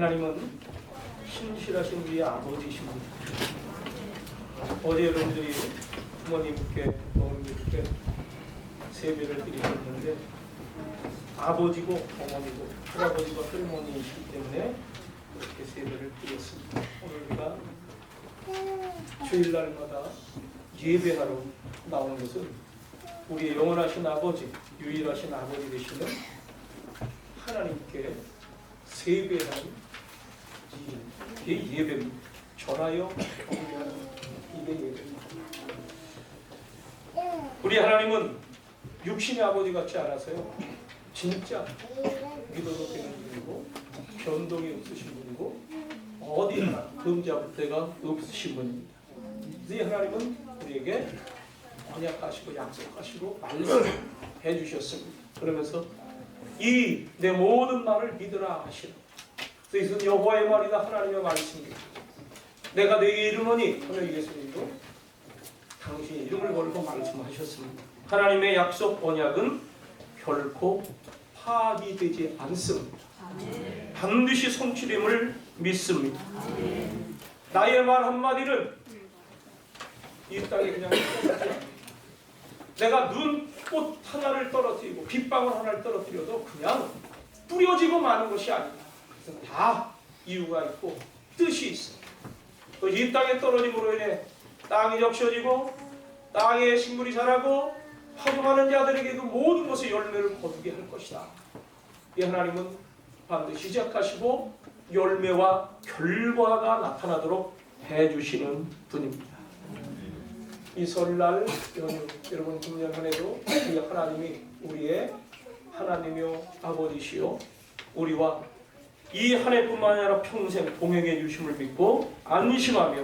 하나님은 신실하신 우리 아버지십니다. 어제 여러분들이 부모님께, 어머님께 세배를 드리셨는데 아버지고 어머니고 할아버지고 할머니이시기 때문에 그렇게 세배를 드렸습니다. 오늘 우리가 주일날마다 예배하러 나온 것은 우리의 영원하신 아버지, 유일하신 아버지 되시는 하나님께 세배하는 이게 예배입니다. 전하여 경배하는 이게 예배입니다. 우리 하나님은 육신의 아버지 같지 않아서요. 진짜 믿어도 되는 분이고 변동이 없으신 분이고 어디나 금잡을 데가 없으신 분입니다. 이 하나님은 우리에게 언약하시고 약속하시고 말씀해 주셨습니다. 그러면서 이 내 모든 말을 믿으라 하시는 그래서 여호와의 말이다 하나님의 말씀입니다. 내가 내게 이르노니 하며 예수님도 당신의 이름을 걸고 말씀하셨습니다. 하나님의 약속 언약은 결코 파기되지 않습니다. 반드시 성취됨을 믿습니다. 나의 말 한마디는 이 땅에 그냥 내가 눈꽃 하나를 떨어뜨리고 빗방울 하나를 떨어뜨려도 그냥 뿌려지고 마는 것이 아니다. 그래서 다 이유가 있고 뜻이 있습니다. 또 이 땅에 떨어짐으로 인해 땅이 적셔지고 땅에 식물이 자라고 파종하는 자들에게 그 모든 것의 열매를 거두게 할 것이다. 이 하나님은 반드시 시작하시고 열매와 결과가 나타나도록 해주시는 분입니다. 이 설날 연휴 여러분 금년 한 해도 우리 하나님이 우리의 하나님이요 아버지시요 우리와 이 한 해뿐만 아니라 평생 동행해 주심을 믿고 안심하며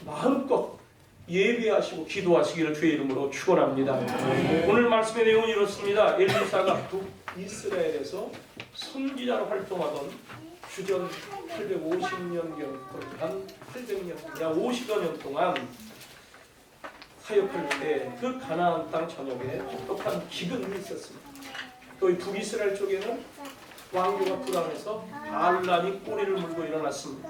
마음껏 예배하시고 기도하시기를 주의 이름으로 축원합니다. 오늘 말씀의 내용은 이렇습니다. 엘리사가 북이스라엘에서 선지자로 활동하던 주전 850년경 한 800년, 약 50여 년 동안 사역할 때 그 가나안 땅 전역에 혹독한 기근이 있었습니다. 또 이 북이스라엘 쪽에는 왕조가 불안해서 반란이 꼬리를 물고 일어났습니다.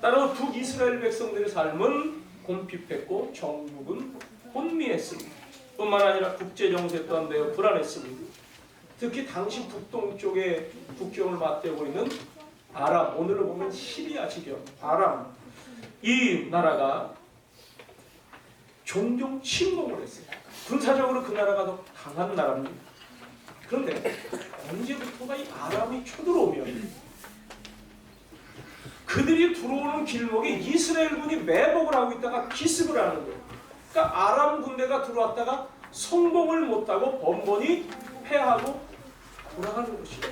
따라 북이스라엘 백성들의 삶은 곤핍했고 정국은 혼미했습니다. 뿐만 아니라 국제정세 또한 매우 불안했습니다. 특히 당시 북동쪽에 국경을 맞대고 있는 아람, 오늘로 보면 시리아 지경, 아람 이 나라가 종종 침공을 했어요. 군사적으로 그 나라가 더 강한 나라입니다. 그런데 언제부터가 이 아람이 쳐들어오면 그들이 들어오는 길목에 이스라엘군이 매복을 하고 있다가 기습을 하는 거예요. 그러니까 아람 군대가 들어왔다가 성공을 못하고 번번이 패하고 돌아가는 것이에요.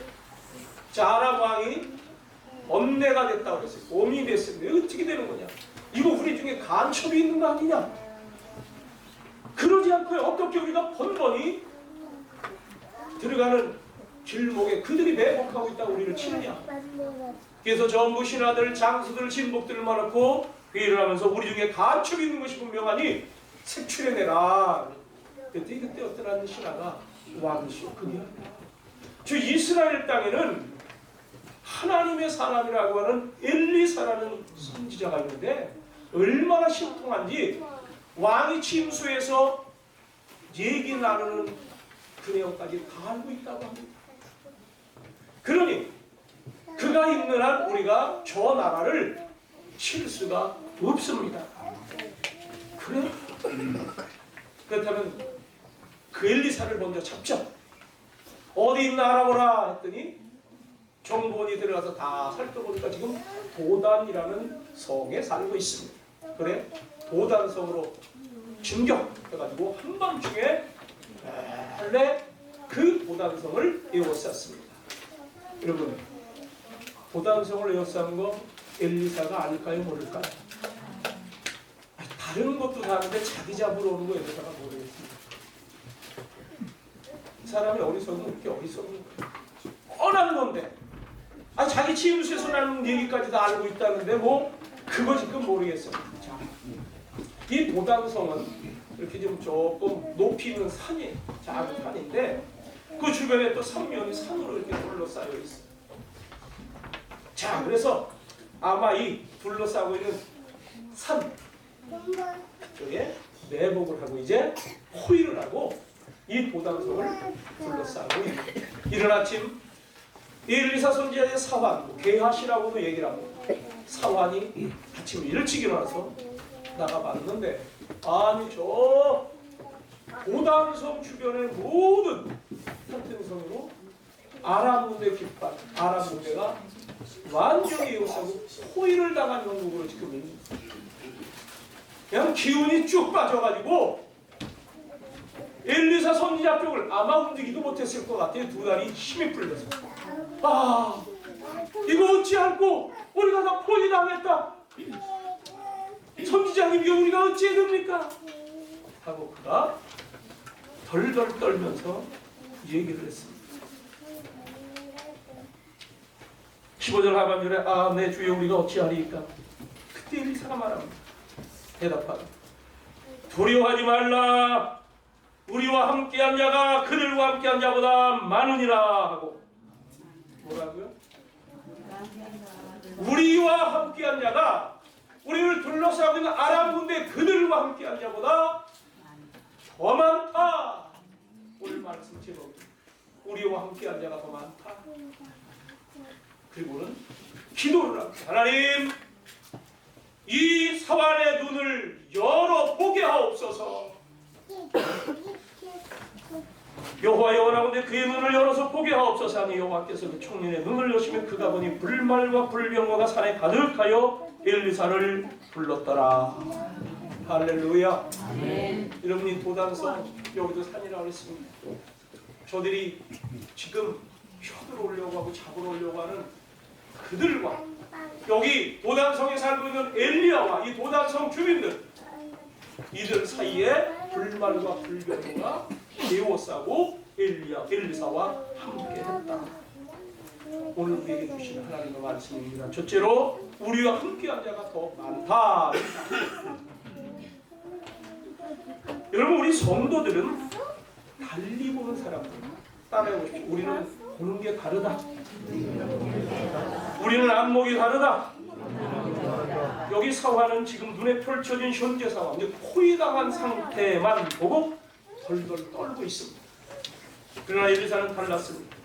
자, 아람 왕이 언내가 됐다고 그랬어요. 옴이 됐습니다. 어떻게 되는 거냐? 이거 우리 중에 간첩이 있는 거 아니냐? 그러지 않고 어떻게 우리가 번번이 들어가는 길목에 그들이 매복하고 있다고 우리를 치느냐? 그래서 전부 신하들, 장수들, 진복들을 말하고 회의를 하면서 우리 중에 간첩이 있는 것이 분명하니 색출해내라. 그때 어떤 신하가 왕이시오. 그게 저 이스라엘 땅에는 하나님의 사람이라고 하는 엘리사라는 선지자가 있는데 얼마나 신통한지 왕이 침수해서 얘기 나누는 그 내용까지 다 알고 있다고 합니다. 그러니 그가 있는 한 우리가 저 나라를 칠 수가 없습니다. 그래? 그렇다면 그 엘리사를 먼저 잡자. 어디 있나 알아보라 했더니 정보원이 들어가서 다 살펴보니까 지금 도단이라는 성에 살고 있습니다. 그래? 도단성으로 진격해가지고 한밤중에 원래 그 도단성을 에워쌌습니다. 여러분, 도단성을 에워싼 거 엘리사가 알까요, 모를까요? 다른 것도 다른데 자기 잡으러 오는 거 엘리사가 모르겠습니다. 이 사람이 어리석으면 이렇게 어리석은 거예요. 뻔한 건데, 자기 침수에서 나는 얘기까지 다 알고 있다는데 뭐 그거 지금 모르겠어요. 자, 이 도단성은 이렇게 좀 조금 높이 있는 산이 작은 산인데 그 주변에 또 산면이 산으로 이렇게 둘러싸여 있어요. 자, 그래서 아마 이 둘러싸고 있는 산 쪽에 매복을 하고 이제 호위를 하고 이 도단성을 둘러싸고 있는 이른 아침 엘리사 선지자의 사환, 게하시라고도 얘기를 하고 사환이 아침 일찍 일어나서 나가봤는데 아니 저 도단성 주변의 모든 산등성으로 아람 군대 깃발, 아람 군대가 완전히 에워싸고 호위를 당한 형국으로 지금 있는 그냥 기운이 쭉 빠져가지고 엘리사 선지자 쪽을 아마 움직이도 못했을 것 같아요. 두 다리 힘이 풀려서 아 이거 어찌 않고 우리가 다 포위당했다. 선지자님 이거 우리가 어찌해야 됩니까? 하고 그가 덜덜 떨면서 얘기를 했습니다. 15절 하반절에 아 내 주여 우리가 어찌하리이까? 그때 엘리사가 말합니다. 대답하라. 두려워하지 말라. 우리와 함께한 자가 그들과 함께한 자보다 많으니라 하고 뭐라고요? 우리와 함께한 자가 우리를 둘러싸고 있는 아람 군대 그들과 함께한 자보다 더 많다. 오늘 말씀 제목 우리와 함께한 자가 더 많다. 그리고는 기도를 합니다. 하나님 이 사환의 눈을 열어보게 하옵소서. 여호와여 원하건대 그의 눈을 열어서 보게 하옵소서 하니 여호와께서 그 총린의 눈을 여시면 그가 보니 불말과 불병거가 산에 가득하여 엘리사를 불렀더라. 할렐루야. 아멘. 여러분이 도단성 여기도 산이라고 했습니다. 저들이 지금 쳐들어오려고 하고 잡으러 오려고 하는 그들과 여기 도단성에 살고 있는 엘리야와 이 도단성 주민들 이들 사이에 불말과 불병거가 에워싸고 엘리사와 함께했다. 오늘 우리에게 주신 하나님의 말씀입니다. 첫째로 우리와 함께한 자가 더 많다. 여러분 우리 성도들은 달리 보는 사람들 따라해 보십시오. 우리는 보는 게 다르다. 우리는 안목이 다르다. 여기 사화는 지금 눈에 펼쳐진 현재 상황, 포위당한 상태만 보고 덜덜 떨고 있습니다. 그러나 엘리사는 달랐습니다.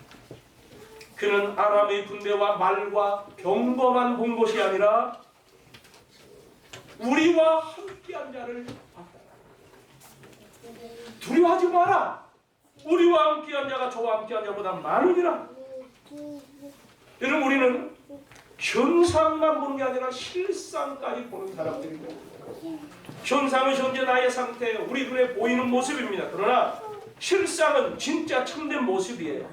그는 아람의 군대와 말과 병거만 본 것이 아니라 우리와 함께한 자를 봤다. 두려워하지 마라. 우리와 함께한 자가 저와 함께한 자보다 많으니라. 여러분 우리는 현상만 보는 게 아니라 실상까지 보는 사람들이고 현상은 현재 나의 상태, 우리 눈에 보이는 모습입니다. 그러나 실상은 진짜 참된 모습이에요.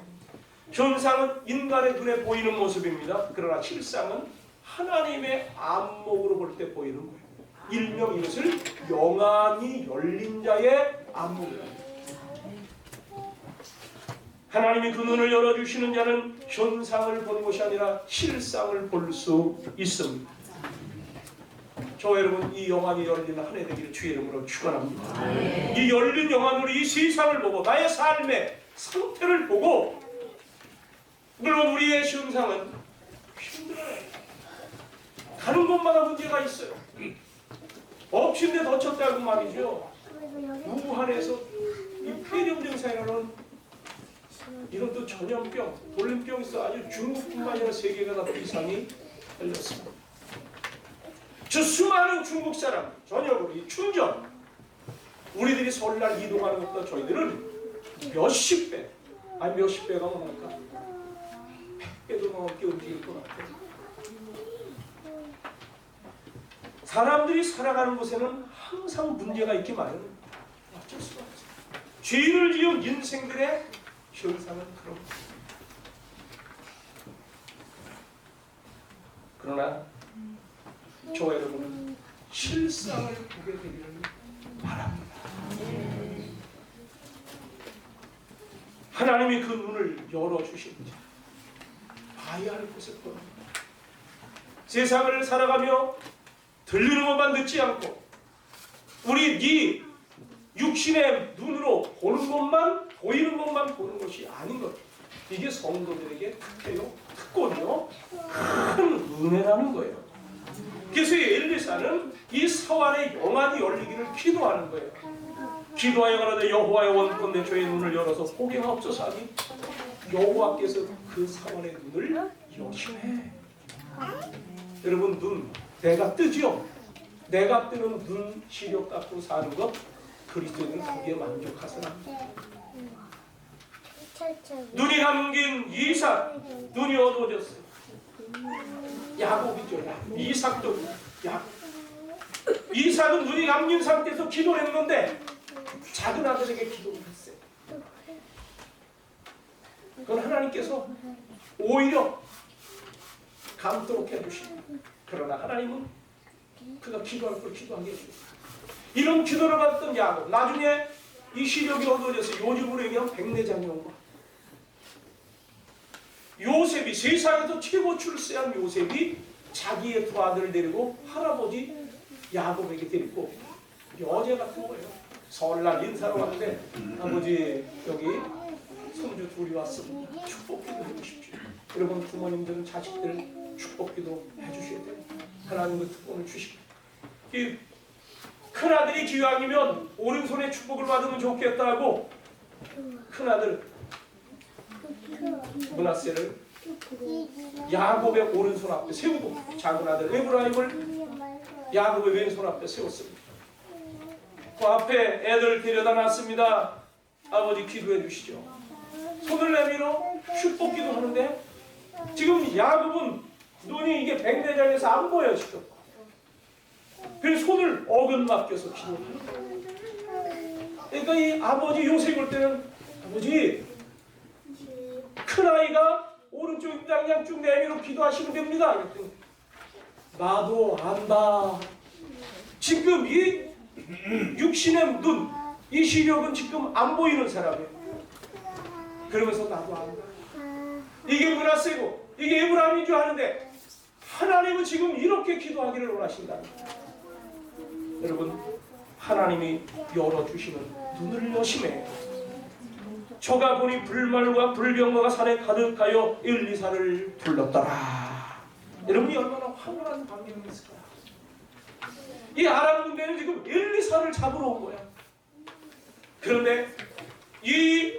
현상은 인간의 눈에 보이는 모습입니다. 그러나 실상은 하나님의 안목으로 볼 때 보이는 거예요. 일명 이것을 영안이 열린 자의 안목이랍니다. 하나님이 그 눈을 열어주시는 자는 현상을 보는 것이 아니라 실상을 볼 수 있습니다. 저 여러분 이 영안이 열린 한 해 되기를 주의 이름으로 축원합니다. 이 열린 영안으로 이 세상을 보고 나의 삶의 상태를 보고 물론 우리의 현상은 힘들어요. 가는 곳마다 문제가 있어요. 엎친 데 덧쳤다고 말이죠. 우한에서 이 폐렴 증상으로는 이런 또 전염병, 돌림병 있어 아주 중국뿐만 아니라 세계가 다 이상이 걸렸습니다. 저 수많은 중국 사람 전역으로 이 충전 우리들이 설날 이동하는 것보다 저희들은 몇십 배 아니 몇십 배가 뭡니까? 100배도 넘게 움직일 것 같아요. 사람들이 살아가는 곳에는 항상 문제가 있기 마련입니다. 어쩔 수가 없어요. 죄를 지은 인생들의 현상은 그런 거예요. 그러나 저 여러분은 실상을 보게 되기를 바랍니다. 하나님이 그 눈을 열어주신 자 봐야 할 곳을 보는 세상을 살아가며 들리는 것만 듣지 않고 우리 네 육신의 눈으로 보는 것만 보이는 것만 보는 것이 아닌 것. 이게 성도들에게 특혜요. 특권이요, 큰 은혜라는 거예요. 그래서 엘리사는 이 사환의 영안이 열리기를 기도하는 거예요. 기도하여 가라되 여호와의 원컨대 저의 눈을 열어서 보게 하옵소서 하니 여호와께서 그 사환의 눈을 여시네. 여러분, 눈 내가 뜨죠? 내가 뜨는 눈 시력 갖고 사는 것, 그리스도인은 거기에 만족하서는 안 돼요. 눈이 감긴 이삭, 눈이 어두워졌어요. 야곱이죠. 이삭도 야곱. 이삭은 눈이 감긴 상태에서 기도를 했는데 작은 아들에게 기도를 했어요. 그건 하나님께서 오히려 감도록 해주시고, 그러나 하나님은 그가 기도할 걸 기도하게 해주셨어요. 이런 기도를 받던 야곱, 나중에 이 시력이 어두워져서 요즘으로 얘기하면 백내장이 온 거야. 요셉이, 세상에서 최고 출세한 요셉이 자기의 두 아들을 데리고 할아버지 야곱에게 데리고 여제 같은 거예요. 설날 인사로 왔는데 아버지 여기 손주 둘이 왔습니다. 축복기도 해주십시오. 여러분, 부모님들은 자식들 축복기도 해주셔야 돼요. 하나님의 특권을 주시고, 이 큰아들이 기왕이면 오른손에 축복을 받으면 좋겠다고 큰아들 므낫세를 야곱의 오른손 앞에 세우고 작은아들 에브라임을 야곱의 왼손 앞에 세웠습니다. 그 앞에 애들 데려다 놨습니다. 아버지 기도해 주시죠. 손을 내밀어 축복기도 하는데 지금 야곱은 눈이 이게 백내장에서 안 보여요 지금. 그래서 손을 어긋맡겨서 기도하는 거예요. 그러니까 이 아버지 요셉 올 때는 아버지 큰아이가 오른쪽 입장 그냥 쭉 내밀어 기도하시면 됩니다. 이랬더니 나도 안다. 지금 이 육신의 눈, 이 시력은 지금 안 보이는 사람이에요. 그러면서 나도 안다. 이게 므낫세고 이게 에브라임인 줄 아는데 하나님은 지금 이렇게 기도하기를 원하신다. 여러분, 하나님이 열어주시는 눈을 여심해 저가 보니 불말과 불병거가 산에 가득하여 엘리사를 불렀더라. 여러분이 얼마나 황홀한 광경이었을까요? 이 아람 군대는 지금 엘리사를 잡으러 온 거야. 그런데 이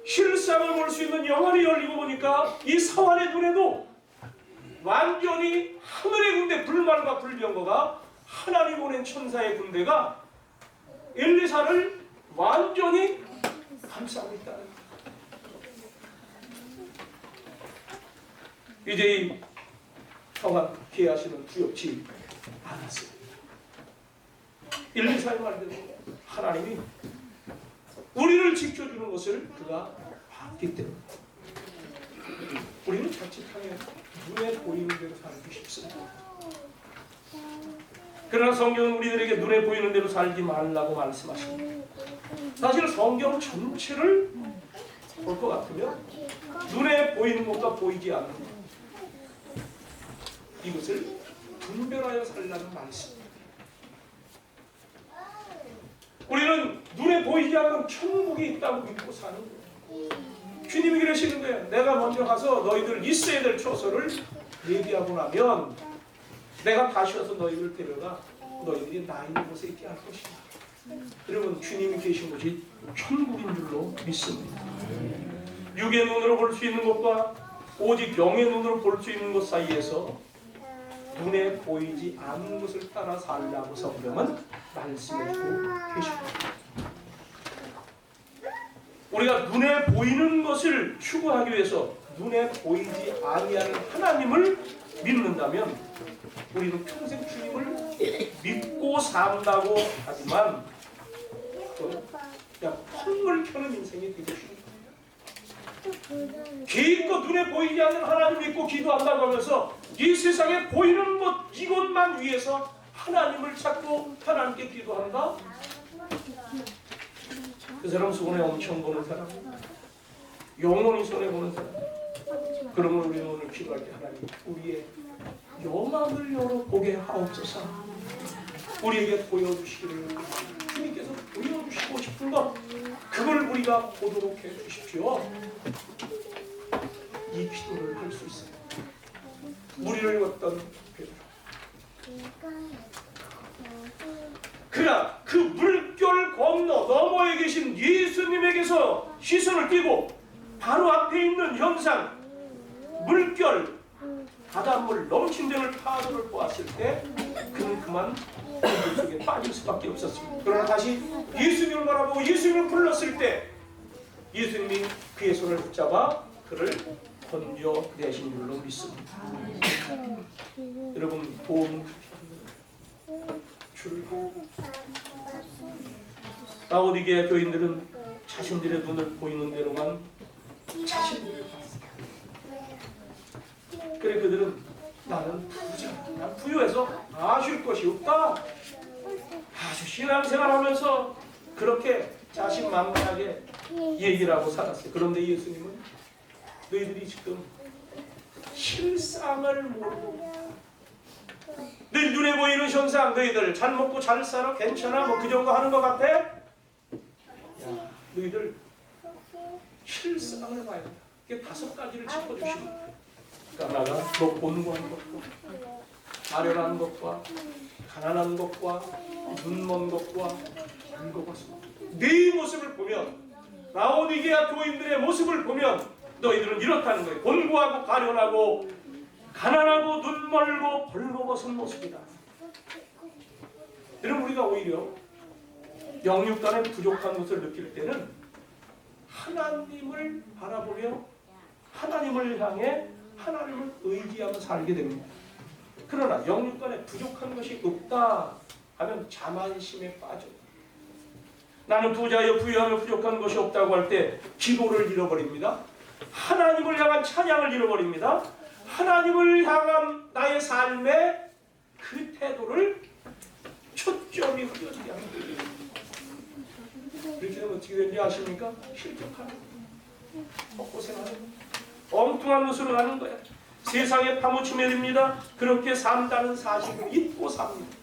실상을 볼 수 있는 영안이 열리고 보니까 이 사환의 눈에도 완전히 하늘의 군대 불말과 불병거가 하나님 보낸 천사의 군대가 엘리사를 완전히 감싸고 있다는 거예요. 이제 이 평안 기하시는 두렵지 않았어요. 엘리사의 말대로 하나님이 우리를 지켜주는 것을 그가 봤기 때문에 우리는 자칫하면 눈에 보이는 대로 살기 쉽습니다. 그러나 성경은 우리들에게 눈에 보이는 대로 살지 말라고 말씀하십니다. 사실 성경 전체를 볼 것 같으면 눈에 보이는 것과 보이지 않는 것, 이것을 분별하여 살라는 말씀입니다. 우리는 눈에 보이지 않는 천국이 있다고 믿고 사는 거예요. 주님이 그러시는 거예요. 내가 먼저 가서 너희들 있어야 될 처소를 얘기하고 나면 내가 다시 와서 너희들 데려가 너희들이 나 있는 곳에 있게 할 것이다. 여러분, 주님이 계신 곳이 천국인 줄로 믿습니다. 육의 눈으로 볼 수 있는 것과 오직 영의 눈으로 볼 수 있는 것 사이에서 눈에 보이지 않는 것을 따라 살라고 성경은 말씀해주고 계십니다. 우리가 눈에 보이는 것을 추구하기 위해서 눈에 보이지 아니하는 하나님을 믿는다면 우리는 평생 주님을 믿고 산다고 하지만 그냥 헛물 켜는 인생이 되고 싶습니다. 기껏 눈에 보이지 않는 하나님 믿고 기도한다고 하면서 이 세상에 보이는 것 이것만 위해서 하나님을 찾고 하나님께 기도한다? 그 사람 손에 엄청 보는 사람, 영원히 손에 보는 사람. 그러면 우리는 오늘 기도할 때 하나님 우리의 영안을 열어보게 하옵소서. 우리에게 보여주시기를 주님께서 보여주시고 싶은 것 그걸 우리가 보도록 해주십시오. 이 기도를 할 수 있어요. 무리를 걷던 베드로. 그가 그 물결 건너 너머에 계신 예수님에게서 시선을 띄고 바로 앞에 있는 현상, 물결, 바닷물 넘친 데를 파도를 보았을 때 그는 그만 물 속에 빠질 수밖에 없었습니다. 그러나 다시 예수님을 바라보고 예수님을 불렀을 때 예수님이 그의 손을 붙잡아 그를 건져내신 줄로 믿습니다. 여러분, 도움은 줄고 라오디게아 교인들은 자신들의 눈을 보이는 대로만 자신들을 봤어요. 그래 그들은 나는 부자다, 난 부유해서 아쉬울 것이 없다, 아주 신앙생활하면서 그렇게 자신만만하게 얘기를 하고 살았어요. 그런데 예수님은 너희들이 지금 실상을 모르고 늘 눈에 보이는 현상, 너희들 잘 먹고 잘 살아 괜찮아 뭐 그 정도 하는 것 같아? 야, 너희들 실상을 봐야 된다. 이게 5가지를 짚어주시면 돼. 그러니까 하나가 너 곤고한 것과 아련한 것과 가난한 것과 눈먼 것과 벌거벗은 것. 네 모습을 보면, 라오디게아 교인들의 모습을 보면 너희들은 이렇다는 거예요. 곤고하고 가련하고 가난하고 눈멀고 벌거벗은 모습이다. 여러분, 우리가 오히려 영육간에 부족한 것을 느낄 때는 하나님을 바라보며 하나님을 향해 하나님을 의지하며 살게 됩니다. 그러나 영육간에 부족한 것이 없다 하면 자만심에 빠져요. 나는 부자여 부유하며 부족한 것이 없다고 할 때 기도를 잃어버립니다. 하나님을 향한 찬양을 잃어버립니다. 하나님을 향한 나의 삶의 그 태도를 초점이 흐려지게 하는 거예요. 이렇게 되면 어떻게 되는지 아십니까? 실족하는 거예요. 헛고생하는 거예요. 엉뚱한 것으로 가는 거예요. 세상에 파묻히게 됩니다. 그렇게 산다는 사실을 잊고 삽니다.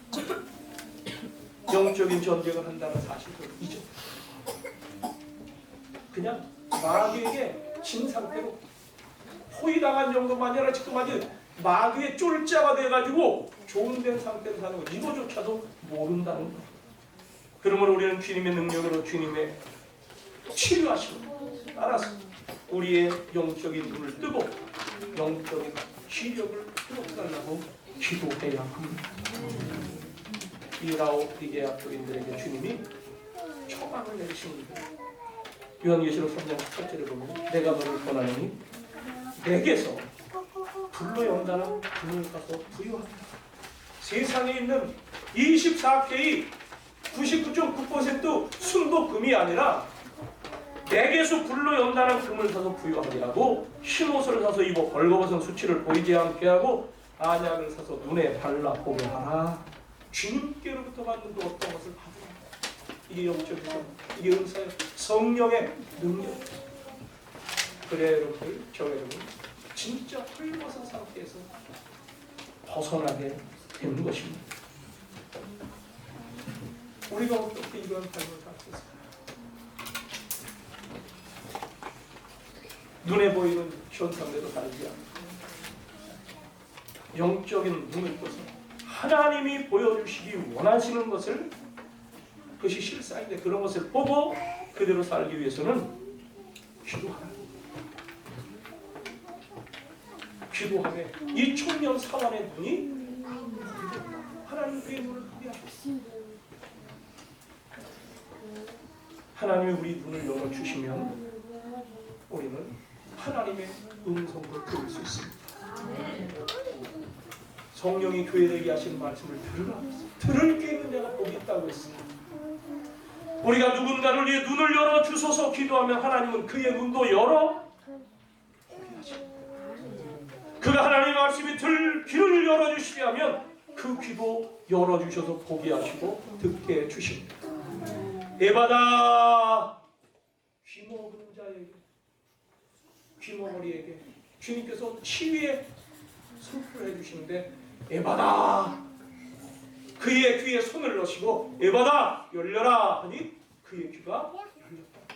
영적인 전쟁을 한다는 사실을 잊어. 그냥 마귀에게 진 상태로 포위당한 정도만 아니라 지금 아주 마귀의 쫄자가 돼가지고 종된 상태로 사는 거, 이거조차도 모른다는 거. 그러므로 우리는 주님의 능력으로 주님의 치료하시고 따라서 우리의 영적인 눈을 뜨고 영적인 시력을 회복하려고 기도해야 합니다. 이 라오디게아 교인들에게 주님이 처방을 내리십니다. 요한계시록 3장 18절에 보면 내가 너를 권하노니 내게서 불로 연다는 금을 가서 부유하다. 세상에 있는 24K 99.9% 순도금이 아니라 내게서 불로 연다는 금을 사서 부유하리라고, 흰옷을 사서 입어 벌거벗은 수치를 보이지 않게 하고 안약을 사서 눈에 발라 보게 하라. 주님께로부터 받는 그 어떤 것을 받으라. 이게 영적이죠. 이게 은사예요. 성령의 능력. 그래 여러분들, 저 여러분 진짜 헐벗은 상태에서 벗어나게 되는 것입니다. 우리가 어떻게 이런 삶을 살았을까? 눈에 보이는 현상대로 살지 않고 영적인 눈을 떠서 하나님이 보여주시기 원하시는 것을, 그것이 실상인데 그런 것을 보고 그대로 살기 위해서는 기도하라. 기도하되 이 청년 사원의 눈이 하나님 그의 눈을 보게 하셨습니다. 하나님이 우리 눈을 열어주시면 우리는 하나님의 음성을 들을 수 있습니다. 성령이 교회에게 하시는 말씀을 들으라. 들을 게 있는 자가 복이 있다고 했습니다. 우리가 누군가를 위해 눈을 열어주소서 기도하면 하나님은 그의 눈도 열어 그가 하나님의 말씀이 들 귀를 열어주시게 하면 그 귀도 열어주셔서 보게 하시고 듣게 해주십니다. 에바다, 귀 먹은 자에게, 귀머거리에게 주님께서 치유의 선포를 해주시는데, 에바다, 그의 귀에 손을 넣으시고 에바다 열려라 하니 그의 귀가 열렸다.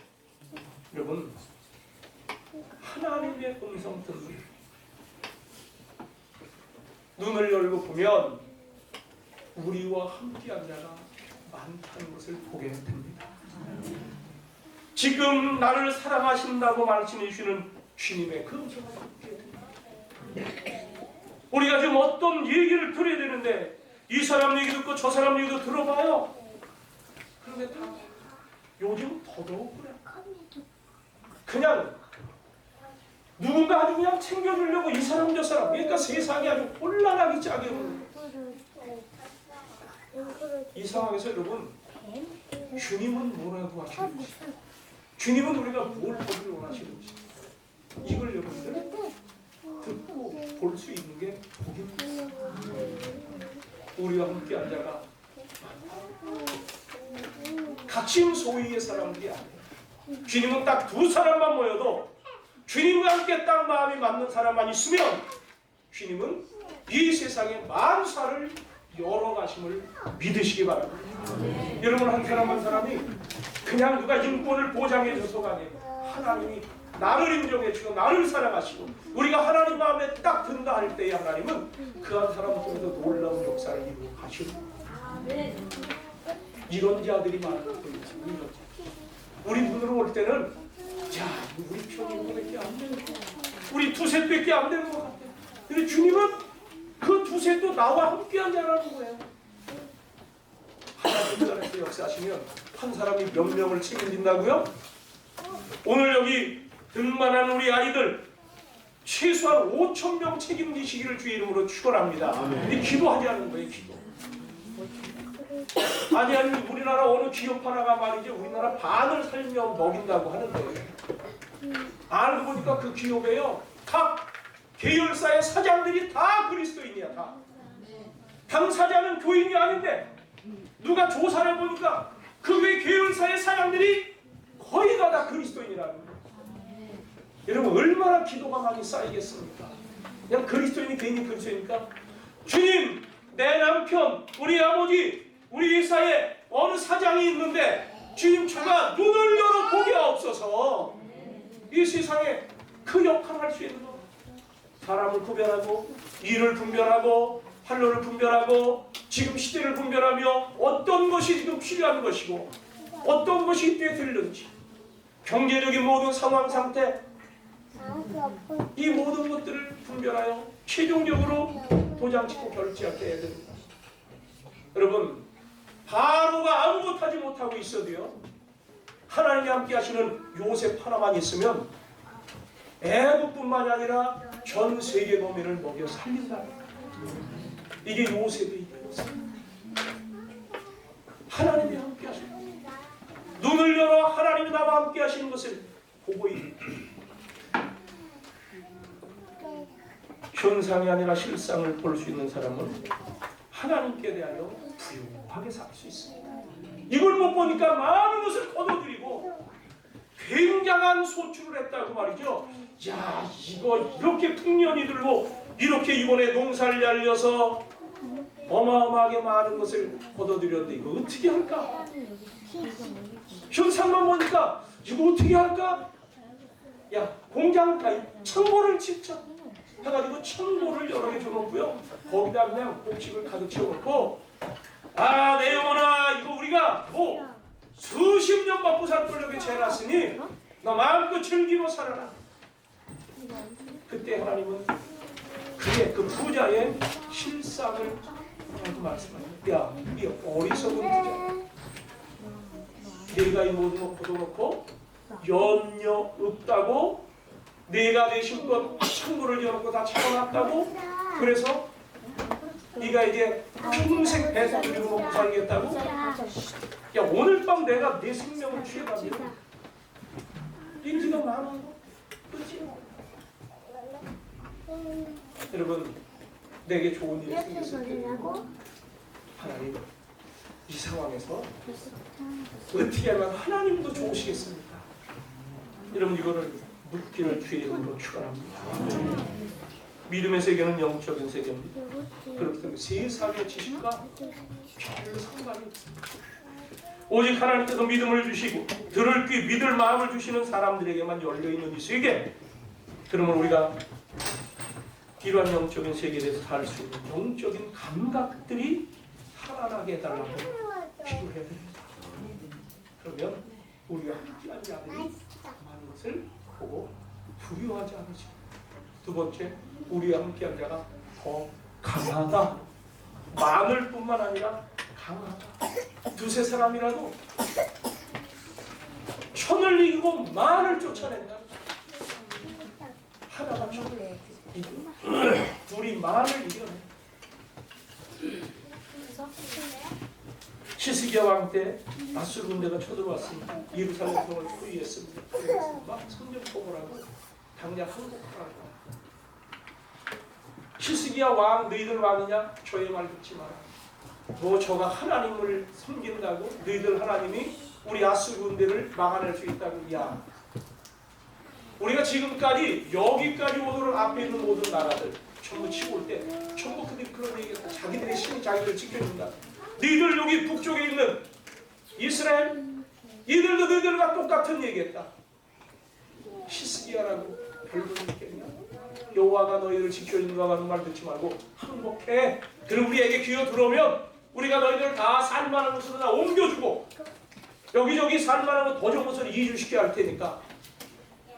여러분, 하나님의 음성 듣는 눈을 열고 보면 우리와 함께한 자가 많다는 것을 보게 됩니다. 지금 나를 사랑하신다고 말씀해 주시는 주님의 그 음성을 듣게 됩니다. 우리가 지금 어떤 얘기를 들어야 되는데 이 사람 얘기 듣고 저 사람 얘기도 들어봐요. 그런데 다 요즘 더더욱 그래. 그냥 누군가 아주 그냥 챙겨주려고 이 사람 저 사람, 그러니까 세상이 아주 혼란하기 짝이 없는 이 상황에서 여러분, 주님은 뭐라고 하시는지, 주님은 우리가 뭘 보기를 원하시는지, 이걸 여러분들 듣고 볼 수 있는 게 복입니다. 우리와 함께 한 자가 각심소위의 사람들이 아니에요. 주님은 딱 두 사람만 모여도 주님과 함께 딱 마음이 맞는 사람만 있으면 주님은 이 세상의 만사를 열어가심을 믿으시기 바랍니다. 여러분, 한 사람 한 사람이 그냥 누가 인권을 보장해줘서가 아니에요. 하나님이 나를 인정해주고 나를 사랑하시고 우리가 하나님 마음에 딱 든다 할 때에 하나님은 그 한 사람 통해서 놀라운 역사를 이루어 가시고 이런 자들이 많은 거예요. 우리 눈으로 올 때는 자, 우리 편이 안 되는 거, 우리 두셋밖에 안 되는 것 같아요. 근데 주님은 그 두셋도 나와 함께한 자라는 거예요. 하나님 나라에서 역사하시면 한 사람이 몇 명을 책임진다고요? 오늘 여기 등반한 우리 아이들 최소한 5,000명 책임지시기를 주의 이름으로 축원합니다. 이 기도하자는 거예요, 기도. 아니 우리나라 어느 기업 하나가 말이죠, 우리나라 반을 살면 먹인다고 하는데 알고 보니까 그 기업에요, 각 계열사의 사장들이 다 그리스도인이야. 다 당사자는 교인이 아닌데 누가 조사를 보니까 그 외 계열사의 사장들이 거의 다 그리스도인이라는 거예요. 여러분, 얼마나 기도가 많이 쌓이겠습니까? 그냥 그리스도인이 괜히 그리스도이니까 주님, 내 남편, 우리 아버지, 우리 회사에 어느 사장이 있는데 주님, 제가 눈을 열어 보게 하옵소서. 이 세상에 그 역할을 할 수 있는 거, 사람을 구별하고 일을 분별하고 활로를 분별하고 지금 시대를 분별하며 어떤 것이 지금 필요한 것이고 어떤 것이 이때 들는지 경제적인 모든 상황 상태, 이 모든 것들을 분별하여 최종적으로 도장 찍고 결제할 때 해야 됩니다. 여러분, 바로가 아무것도 하지 못하고 있어도요, 하나님이 함께 하시는 요셉 하나만 있으면 애국뿐만이 아니라 전 세계 노민을 먹여 살린다. 이게 요셉의 요셉. 하나님이 함께 하시는, 눈을 열어 하나님이 나와 함께 하시는 것을 보고 있는, 현상이 아니라 실상을 볼 수 있는 사람은 하나님께 대하여 부유하게 살 수 있습니다. 이걸 못 보니까 많은 것을 거둬들이고 굉장한 소출을 했다고 말이죠. 야, 이거 이렇게 풍년이 들고 이렇게 이번에 농사를 날려서 어마어마하게 많은 것을 거둬들였는데 이거 어떻게 할까? 현상만 보니까 이거 어떻게 할까? 야, 공장가 창고를 짓자 해가지고 창고를 여러 개 줘놓고요, 거기다 그냥 곡식을 가득 채워놓고, 아, 내 영혼아, 이거 우리가 뭐 수십 년 먹고 살 걸로 재놨으니 너 마음껏 즐기며 살아라. 그때 하나님은 그의 그 부자의 실상을 말씀합니다. 야, 이 어리석은 부자, 내가 이 모든 걸 거둬놓고 염려 없다고, 내가 내신 것 창고를 열어놓고 다 채워놨다고, 그래서 네가 이제 평생 배서 들이고 먹고 살겠다고? 야, 오늘 밤 내가 내 생명을 취해가지고 인지가 많아. 그렇지? 여러분, 내게 좋은 일이 생겼을 때 하나님, 이 상황에서 어떻게 하면 하나님도 좋으시겠습니까? 여러분, 이거를 묻기를 주의 이름으로 축원합니다. 믿음의 세계는 영적인 세계입니다. 그렇기 때문에 세상의 지식과 별 상관이 없습니다. 오직 하나님께서 믿음을 주시고 들을 귀, 믿을 마음을 주시는 사람들에게만 열려있는 이 세계, 그러면 우리가 이러한 영적인 세계에 대해서 살 수 있는 영적인 감각들이 살아나게 해달라고 기도해야 됩니다. 그러면 우리가 함께한 자들이 많은 것을 보고 두려워하지 않으시고, 두 번째, 우리와 함께한 자가 더 강하다. 많을 뿐만 아니라 강하다. 두세 사람이라도 천을 이기고 만을 쫓아낸다. 하나가 천을 이기고 둘이 만을 이겨내. 히스기야 왕 때 아수르 군대가 쳐들어왔습니다. 예루살렘 성을 포위했습니다. 그래서 막 성전포고를 하고 당장 항복하라고. 히스기야 왕, 너희들 왕이냐? 저의 말 듣지 마라. 너 저가 하나님을 섬긴다고 너희들 하나님이 우리 아수르 군대를 막아낼 수 있다고. 야, 우리가 지금까지 여기까지 오도록 앞에 있는 모든 나라들 전부 치고 올 때 전부 그들이 그런 얘기했다. 자기들의 신이 자기들을 지켜준다. 너희들 여기 북쪽에 있는 이스라엘, 이들도 너희들과 똑같은 얘기했다. 히스기야라고 별로는 있겠냐? 여호와가 너희를 지켜준다고 하는 말 듣지 말고 항복해. 그럼 우리에게 기어 들어오면 우리가 너희들 다 살만한 곳으로 다 옮겨주고 여기저기 살만한 곳 도적 곳을 이주시켜 할 테니까.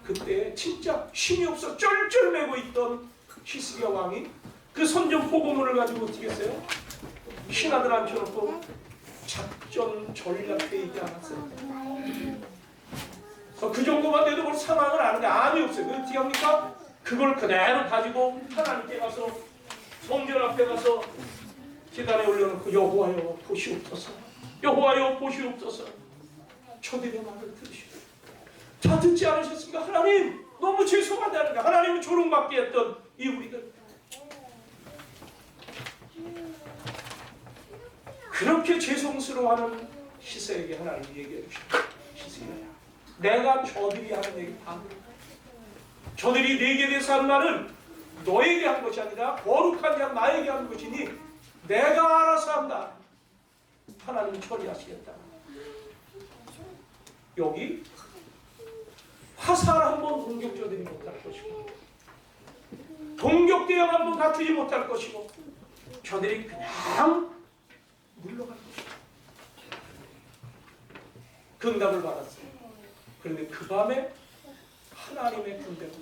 그때 진짜 힘이 없어 쩔쩔매고 있던 히스기야 왕이 그 선전 포고문을 가지고 어떻게 했어요? 신하들 앉혀놓고 작전 전략 회의지 않았어요. 그 정도만 돼도 뭘 상황을 아는데 아니 없어요. 그 어떻게 합니까? 그걸 그대로 가지고 하나님께 가서 성전 앞에 가서 계단에 올려놓고 여호와여 보시옵소서, 여호와여 보시옵소서. 저들의 말을 들으시고 다 듣지 않으셨습니까? 하나님 너무 죄송하다는 거야. 하나님은 조롱받게 했던 이 우리들. 그렇게 죄송스러워하는 히스에게 하나님이 얘기해 주십니다. 히스야, 내가 저들이 하는 얘기 다 들어. 저들이 내게 대해서 하는 말은 너에게 한 것이 아니라 거룩한 자 나에게 한 것이니 내가 알아서 한다. 하나님이 처리하시겠다. 여기 화살 한번 공격 저들이 못할 것이고 공격 대응 한번 갖추지 못할 것이고 저들이 그냥 물러갈 것이고 그 응답을 받았어요. 그런데 그 밤에 하나님의 군대가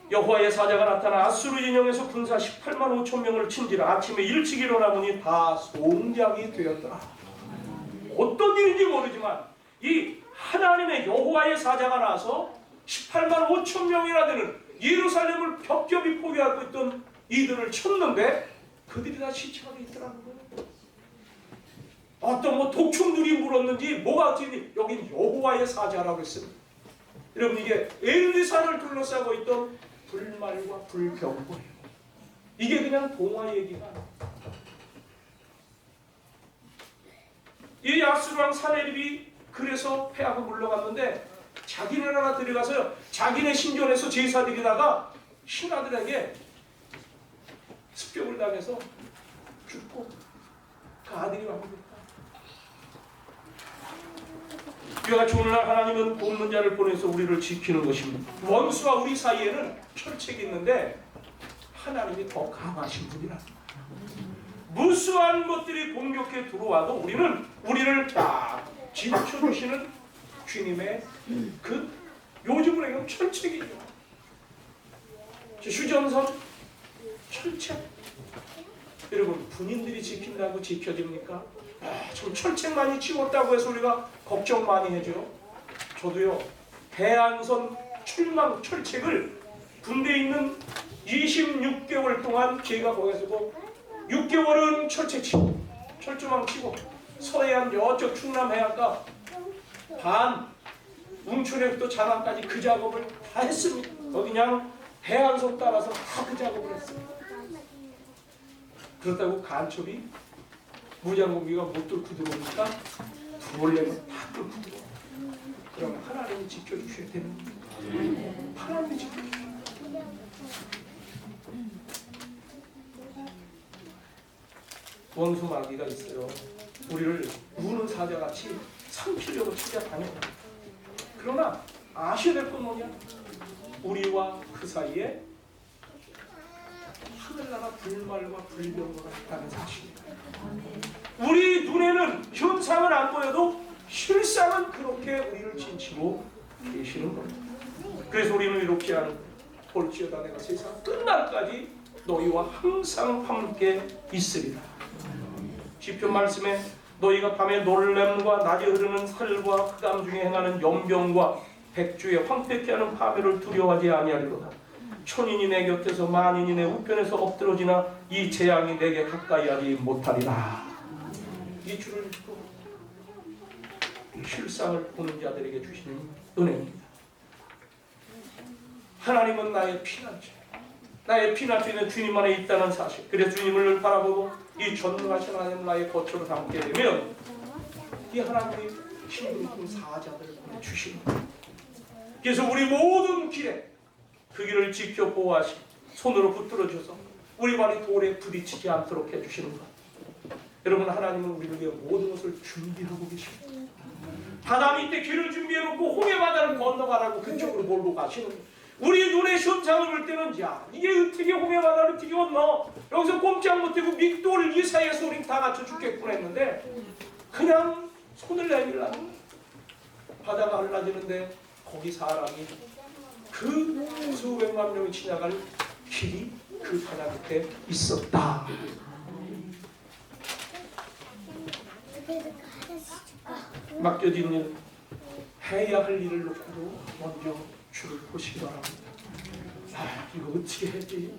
여호와의 사자가 나타나 아수르 진영에서 군사 18만 5천 명을 친지라. 아침에 일찍 일어나 보니 다 송장이 되었더라. 어떤 일인지 모르지만 이 하나님의 여호와의 사자가 나와서 18만 5천 명이나 되는 예루살렘을 겹겹이 포위하고 있던 이들을 쳤는데 그들이 다 시체가 있더라는 거예요. 어떤 뭐 독충들이 물었는지 뭐가 어떻게 여긴 여호와의 사자라고 했습니다. 여러분 이게 엘리사를 둘러싸고 있던 불말과 불병거예요. 이게 그냥 동화 얘기가 아니에요. 이 아수르 왕 사네립이 그래서 패하고 물러갔는데 자기네 나라 들어가서 자기네 신전에서 제사 드리다가 신하들에게 습격을 당해서 죽고 그 아들이 왕이 우리가 오늘날 하나님은 돕는 자를 보내서 우리를 지키는 것입니다. 원수와 우리 사이에는 철책이 있는데 하나님이 더 강하신 분이라. 무수한 것들이 공격해 들어와도 우리를 딱 지켜주시는 주님의 그 요즘으로 얘기하면 철책이죠. 휴전선 철책. 여러분 군인들이 지킨다고 지켜집니까? 좀 철책 많이 치웠다고 해서 우리가 걱정 많이 해줘요. 저도요 대한선 출망 철책을 군대에 있는 26개월 동안 제가 거기서 6개월은 철책 치고 철조망 치고 서해안 여쪽 충남 해안가 반 웅천에부터 장안까지 그 작업을 다 했습니다. 거기 그냥 해안선 따라서 다 그 작업을 했습니다. 그렇다고 간첩이 무장공비가 못 뚫고 들어오니까 들어오려면 다 뚫고 들어와. 그러면 하나님이 지켜주셔야 되는 거예요. 하나님이 지켜주셔야 돼요. 원수 마귀가 있어요. 우리를 우는 사자같이 삼키려고 찾아다녀요. 그러나 아셔야 될 건 뭐냐? 우리와 그 사이에 하늘나라 불말과 불병거가 있다는 사실입니다. 우리 눈에는 현상은 안 보여도 실상은 그렇게 우리를 진치고 계시는 겁니다. 그래서 우리는 이렇게 하는 거예요. 볼지어다 내가 세상 끝날까지 너희와 항상 함께 있으리라. 시편 말씀에 너희가 밤에 놀램과 낮에 흐르는 살과 흑암 중에 행하는 연병과 백주에 황폐케 하는 파멸을 두려워하지 아니하리로다. 천인이 내 곁에서 만인이 내 우편에서 엎드러지나 이 재앙이 내게 가까이 하지 못하리라. 이 줄을 읽고 실상을 보는 자들에게 주시는 은혜입니다. 하나님은 나의 피난처, 나의 피난처는 주님 안에 있다는 사실. 그래서 주님을 바라보고 이 전능하신 하나님 나의 거처로 삼게 되면 이 하나님이 힘든 사자들을 보내주시는 거예요. 그래서 우리 모든 길에 그 길을 지켜 보호하시 손으로 붙들어줘서 우리 발이 돌에 부딪히지 않도록 해주시는 것. 여러분, 하나님은 우리를 위해 모든 것을 준비하고 계십니다. 바다 밑에 길을 준비해놓고 홍해 바다를 건너가라고 그쪽으로 몰고 가시는 거예요. 우리 눈에 현상을 볼 때는 야, 이게 어떻게 홍해 바다를 어떻게 건너? 여기서 꼼짝 못하고 믹돌 이 사이에서 우린 다 갖춰 죽겠구나 했는데 그냥 손을 내밀라면 바다가 갈라지는데 거기 사람이 그 수백만 명이 지나갈 길이 그 바다 밑에 있었다. 맡겨진 일, 해야 할 일을 놓고도 먼저 주를 보시기 바랍니다. 아, 이거 어떻게 했지?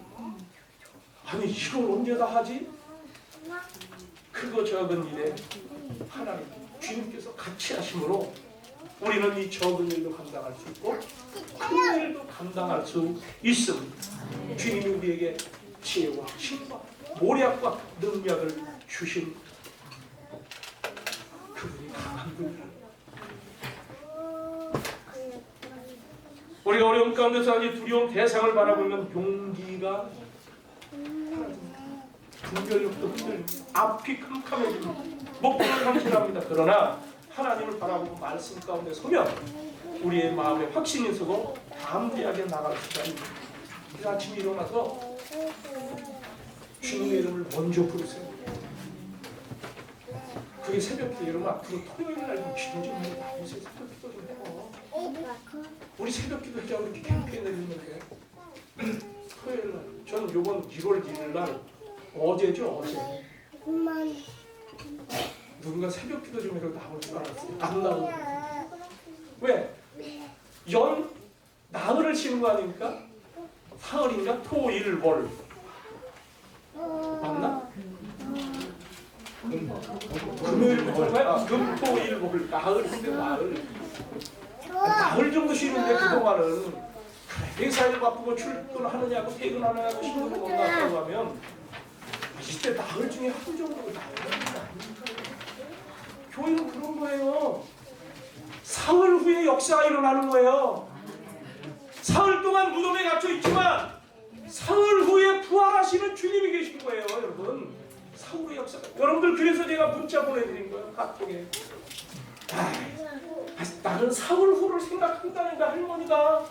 아니, 이걸 언제 다 하지? 크고 적은 일에 하나님, 주님께서 같이 하심으로 우리는 이 적은 일도 감당할 수 있고 큰 일도 감당할 수 있습니다. 주님이 우리에게 지혜와 힘과 모략과 능력을 주신 그분이 강한 분이다. 우리가 어려움 가운데서 이 두려움 대상을 바라보면 용기가 분별력도 흔들립니다. 앞이 캄캄해집니다. 목표는 감실합니다. 그러나 하나님을 바라보고 말씀 가운데 서면 우리의 마음에 확신이 서고 담대하게 나갈 수가 있습니다. 그래서 아침에 일어나서 주님의 이름을 먼저 부르세요. 그게 새벽기도. 여러분, 앞으로 토요일 날도 기도 좀 해요. 요새 새벽기도 좀 해요. 우리 새벽기도 하자고 이렇게 캠페인을 했는데 토요일 날, 전 요번 1월 1일 날 어제죠, 어제 누군가 새벽기도 좀 해서 나올 줄 알았어요. 안 나오는 거예요. 왜? 나흘을 쉬는 거 아닙니까? 사흘인가? 토, 일, 월 맞나? 금요일 월인가요? 금, 토, 일, 월 나흘인데 나흘 정도 쉬는데 그동안은 회사일 바쁘고 출근하느냐고 퇴근하느냐고 힘들고 못났다고 하면 이때 나흘 중에 하루 정도 나흘입니다. 교회는 그런 거예요. 사흘 후에 역사가 일어나는 거예요. 사흘 동안 무덤에 갇혀 있지만 사흘 후에 부활하시는 주님이 계신 거예요, 여러분. 사흘의 역사가. 여러분들 그래서 제가 문자 보내드린 거예요, 카톡에. 나는 사흘 후를 생각한다니까, 할머니가.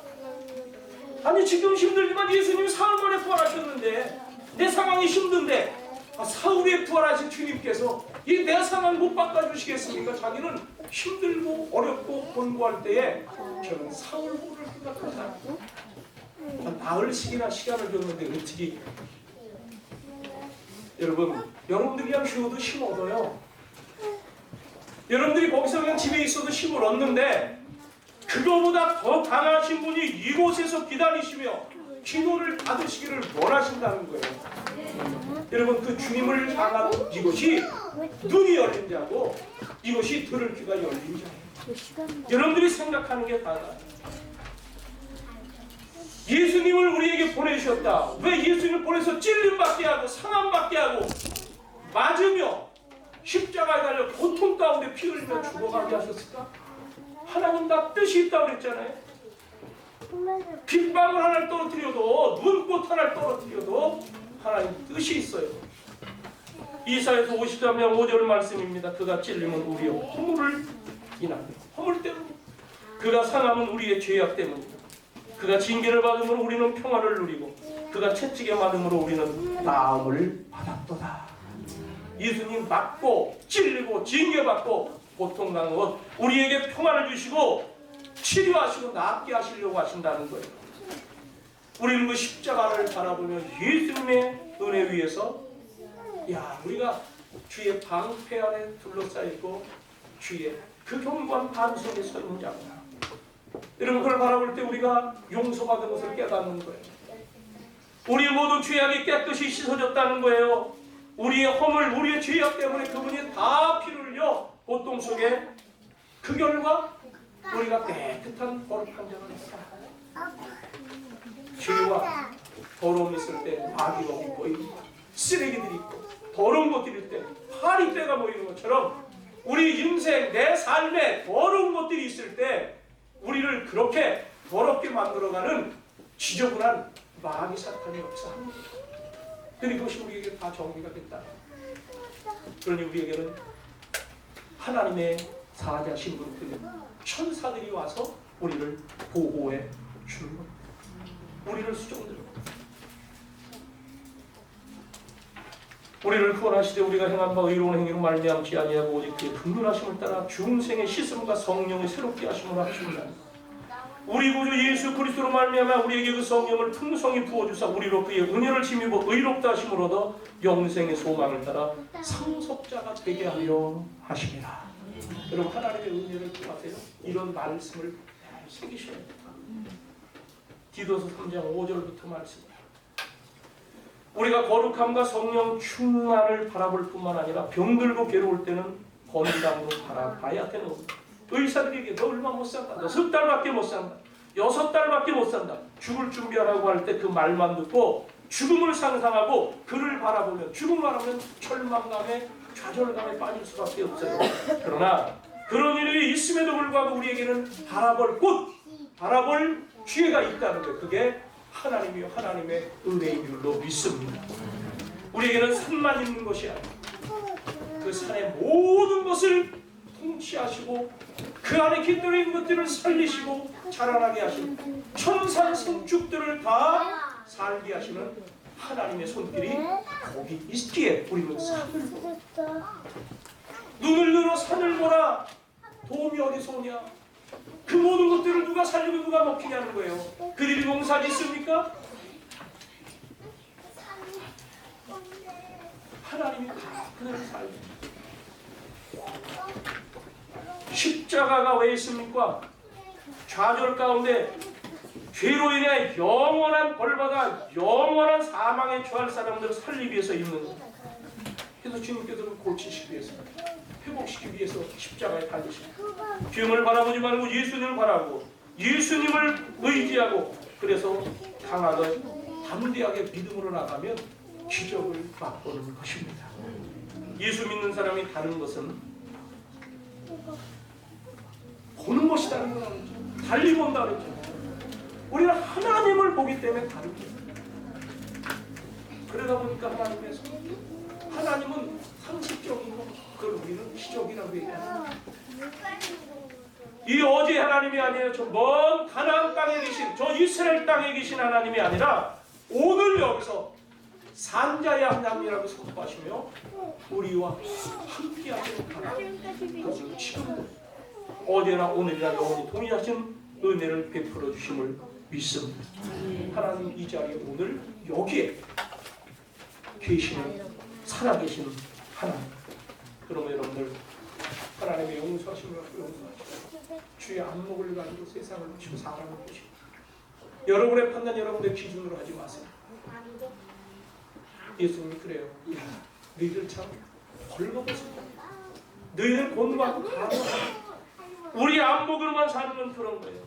아니, 지금 힘들지만 예수님이 사흘 만에 부활하셨는데 내 상황이 힘든데 사흘에 부활하신 주님께서 이 내 상황 못 바꿔주시겠습니까? 자기는 힘들고 어렵고 곤고할 때에 저는 사흘 후를 생각하지 않고 나흘씩이나 시간을 줬는데 어떻게 여러분들이 그냥 쉬어도 힘 얻어요. 여러분들이 거기서 그냥 집에 있어도 힘을 얻는데 그거보다 더 강하신 분이 이곳에서 기다리시며 기도를 받으시기를 원하신다는 거예요. 여러분, 그 주님을 향한 이것이 눈이 열린 자고 이것이 들을 귀가 열린 자예요. 여러분들이 생각하는 게 다다. 예수님을 우리에게 보내주셨다. 왜 예수님을 보내서 찔림받게 하고 상함받게 하고 맞으며 십자가에 달려 고통 가운데 피 흘리며 죽어가게 하셨을까? 하나님 다 뜻이 있다고 그랬잖아요. 빗방울 하나를 떨어뜨려도 눈꽃 하나를 떨어뜨려도 하나님 뜻이 있어요. 이사야서 53장 5절 말씀입니다. 그가 찔림은 우리의 허물을 인하며 허물 때문에 그가 상함은 우리의 죄악 때문이다. 그가 징계를 받음으로 우리는 평화를 누리고 그가 채찍에 맞음으로 우리는 나음을 받았도다. 예수님 맞고 찔리고 징계받고 고통당한 것 우리에게 평화를 주시고 치료하시고 낫게 하시려고 하신다는 거예요. 우리는 그 십자가를 바라보며 예수님의 은혜 위에서 우리가 주의 방패 안에 둘러싸이고 주의 그 견고한 반 속에 서 있는 자구나. 이런 걸 바라볼 때 우리가 용서받은 것을 깨닫는 거예요. 우리 모두 죄악이 깨끗이 씻어졌다는 거예요. 우리의 허물, 우리의 죄악 때문에 그분이 다 피를 흘려 고통 속에 그 결과 우리가 깨끗한 거룩한 자가 됐다. 죄와 더러움이 있을 때 마귀가 모이고 쓰레기들이 있고 더러운 것들이 있을 때 파리떼가 모이는 것처럼 우리 인생, 내 삶에 더러운 것들이 있을 때 우리를 그렇게 더럽게 만들어가는 지저분한 마귀 사탄이 역사합니다. 그러니 그것이 우리에게 다 정리가 됐다. 그러니 우리에게는 하나님의 사자신 분들, 천사들이 와서 우리를 보호해 주는 것, 우리를 수종들고 우리를 구원하시되 우리가 행한 바 의로운 행위로 말미암지 아니하고 오직 그의 극률하심을 따라 중생의 씻음과 성령의 새롭게 하심을 하십니다. 우리 구주 예수 그리스도로 말미암아 우리에게 그 성령을 풍성히 부어주사 우리로 그의 은혜를 힘입어 의롭다 하심을 얻어 영생의 소망을 따라 상속자가 되게 하려 하십니다. 여러분 하나님의 은혜를 구하세요. 이런 말씀을 새기셔야 됩니다. 디도서 3장 5절부터 말씀입니다. 우리가 거룩함과 성령 충만을 바라볼 뿐만 아니라 병들고 괴로울 때는 건강도 바라봐야 되는 겁니다. 의사들에게 너 얼마 못 산다. 너 10달밖에 못 산다. 6달밖에 못 산다. 죽을 준비하라고 할 때 그 말만 듣고 죽음을 상상하고 그를 바라보면 죽음을 바라보면 절망감에 좌절감에 빠질 수밖에 없어요. 그러나 그런 일이 있음에도 불구하고 우리에게는 바라볼 꽃, 바라볼 기회가 있다는 거예요. 그게 하나님이요 하나님의 은혜인 줄로 믿습니다. 우리에게는 산만 있는 것이 아니라 그 산의 모든 것을 통치하시고 그 안에 깃들어 있는 것들을 살리시고 자라나게 하시는 천산 성축들을 다 살게 하시는 하나님의 손길이 거기 있기에 우리는 산을 보고 눈을 들어 산을 보라. 도움이 어디서 오냐? 그 모든 것들을 누가 살리고 누가 먹히냐는 거예요. 그들이 농사 짓습니까? 하나님이 다 그들을 살립니다. 십자가가 왜 있습니까? 좌절 가운데 죄로 인해 영원한 벌받아 영원한 사망에 처할 사람들을 살리기 위해서 있는 거예요. 그래서 주님께서는 고치시기 위해서 회복시키기 위해서 십자가에 달리십니다. 죄를 바라보지 말고 예수님을 바라고 예수님을 의지하고 그래서 강하게 담대하게 믿음으로 나가면 기적을 맛보는 것입니다. 예수 믿는 사람이 다른 것은 보는 것이 다른 건 아니죠. 달리 본다 그랬죠. 우리는 하나님을 보기 때문에 다른 거예요. 그러다 보니까 하나님은 상식적인 거, 그걸 우리는 기적이라고 얘기합니다. 이 어제 하나님이 아니에요. 저 먼 가나안 땅에 계신, 저 이스라엘 땅에 계신 하나님이 아니라 오늘 여기서 산자의 하나님이라고 선포하시며 우리와 함께하시는 하나님, 그것은 지금도 어제나 오늘이나 영원히 동일하신 은혜를 베풀어 주심을 믿습니다. 하나님 이 자리에 오늘 여기에 계시는 살아계시는 하나님, 그러면 여러분들 하나님의 용서하심을 용서하시고 주의 안목을 가지고 세상을 보시고 사람을 보시고 여러분의 판단 여러분의 기준으로 하지 마세요. 예수님이 그래요. 야, 너희들 참 벌거벗었다. 너희들 공부하고 가능하다. 우리 안목으로만 사는 건 그런 거예요.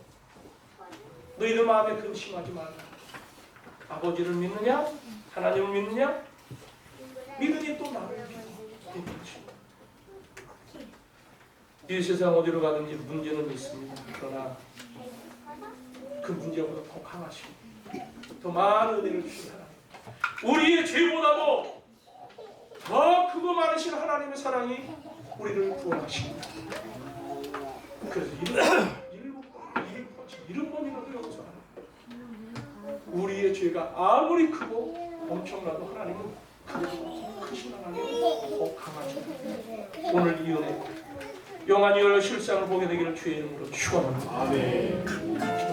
너희들 마음에 근심하지 마라. 아버지를 믿느냐? 하나님을 믿느냐? 믿으니 또 나를 믿어. 이 세상 어디로 가든지 문제는 있습니다. 그러나 그 문제보다 더 강하시고 더 많은 은혜를 주신 하나님, 우리의 죄보다도 더 크고 많으신 하나님의 사랑이 우리를 구원하십니다. 그래서 일곱 번이라도 용서하라. 우리의 죄가 아무리 크고 엄청나도 하나님은 크신 하나님, 더 강하신 하나님. 오늘 이 은혜 영안이 열려 실상을 보게 되기를 주의 이름으로 축원합니다. 아멘.